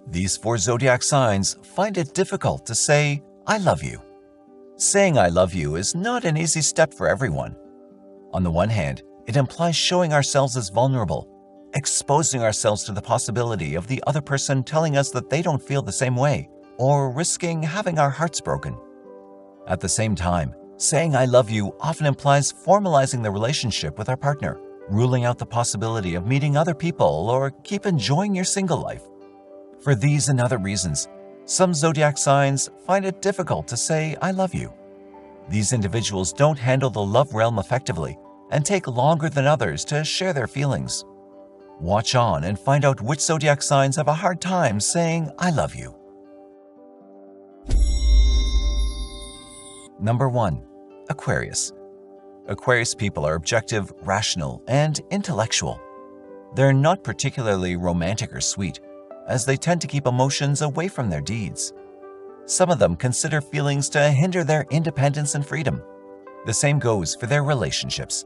These 4 zodiac signs find it difficult to say, "I love you." Saying "I love you" is not an easy step for everyone. On the one hand, it implies showing ourselves as vulnerable, exposing ourselves to the possibility of the other person telling us that they don't feel the same way, or risking having our hearts broken. At the same time, saying "I love you" often implies formalizing the relationship with our partner, ruling out the possibility of meeting other people or keep enjoying your single life. For these and other reasons, some zodiac signs find it difficult to say "I love you." These individuals don't handle the love realm effectively and take longer than others to share their feelings. Watch on and find out which zodiac signs have a hard time saying "I love you." Number 1. Aquarius. Aquarius people are objective, rational, and intellectual. They're not particularly romantic or sweet, as they tend to keep emotions away from their deeds. Some of them consider feelings to hinder their independence and freedom. The same goes for their relationships.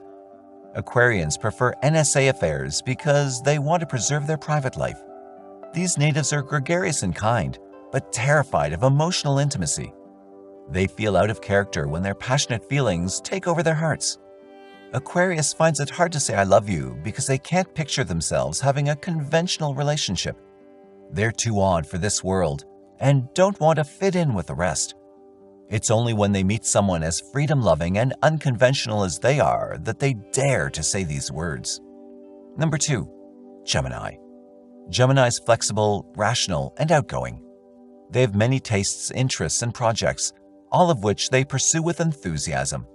Aquarians prefer NSA affairs because they want to preserve their private life. These natives are gregarious and kind, but terrified of emotional intimacy. They feel out of character when their passionate feelings take over their hearts. Aquarius finds it hard to say "I love you" because they can't picture themselves having a conventional relationship. They're too odd for this world and don't want to fit in with the rest. It's only when they meet someone as freedom-loving and unconventional as they are that they dare to say these words. Number 2. Gemini. Gemini's flexible, rational, and outgoing. They have many tastes, interests, and projects, all of which they pursue with enthusiasm.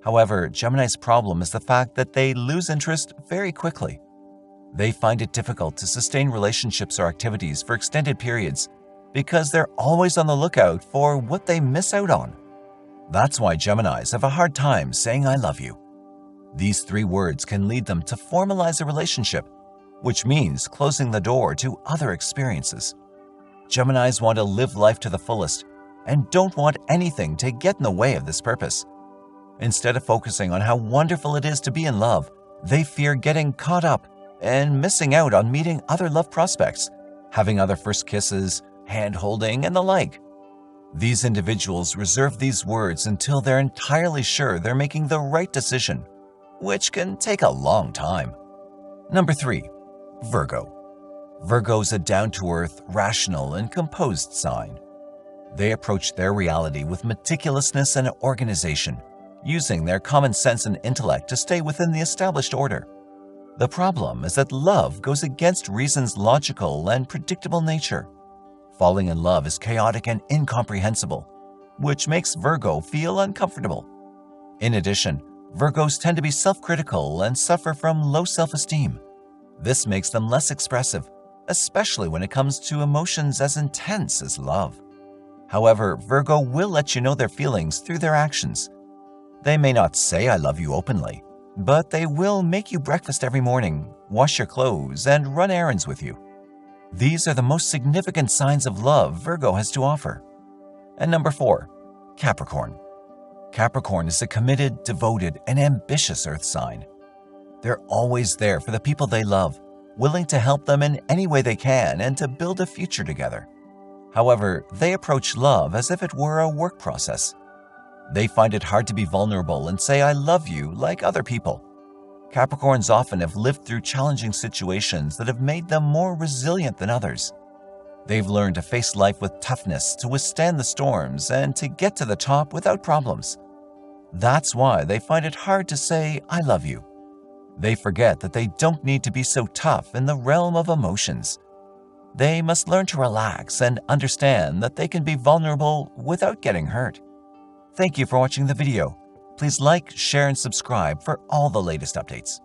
However, Gemini's problem is the fact that they lose interest very quickly. They find it difficult to sustain relationships or activities for extended periods because they're always on the lookout for what they miss out on. That's why Geminis have a hard time saying "I love you." These 3 words can lead them to formalize a relationship, which means closing the door to other experiences. Geminis want to live life to the fullest and don't want anything to get in the way of this purpose. Instead of focusing on how wonderful it is to be in love, they fear getting caught up and missing out on meeting other love prospects, having other first kisses, hand-holding, and the like. These individuals reserve these words until they're entirely sure they're making the right decision, which can take a long time. Number 3. Virgo. Virgo's a down-to-earth, rational, and composed sign. They approach their reality with meticulousness and organization, using their common sense and intellect to stay within the established order. The problem is that love goes against reason's logical and predictable nature. Falling in love is chaotic and incomprehensible, which makes Virgo feel uncomfortable. In addition, Virgos tend to be self-critical and suffer from low self-esteem. This makes them less expressive, especially when it comes to emotions as intense as love. However, Virgo will let you know their feelings through their actions. They may not say "I love you" openly, but they will make you breakfast every morning, wash your clothes, and run errands with you. These are the most significant signs of love Virgo has to offer. And number 4. Capricorn. Capricorn is a committed, devoted, and ambitious earth sign. They're always there for the people they love, willing to help them in any way they can and to build a future together. However, they approach love as if it were a work process. They find it hard to be vulnerable and say "I love you" like other people. Capricorns often have lived through challenging situations that have made them more resilient than others. They've learned to face life with toughness, to withstand the storms, and to get to the top without problems. That's why they find it hard to say "I love you." They forget that they don't need to be so tough in the realm of emotions. They must learn to relax and understand that they can be vulnerable without getting hurt. Thank you for watching the video. Please like, share, and subscribe for all the latest updates.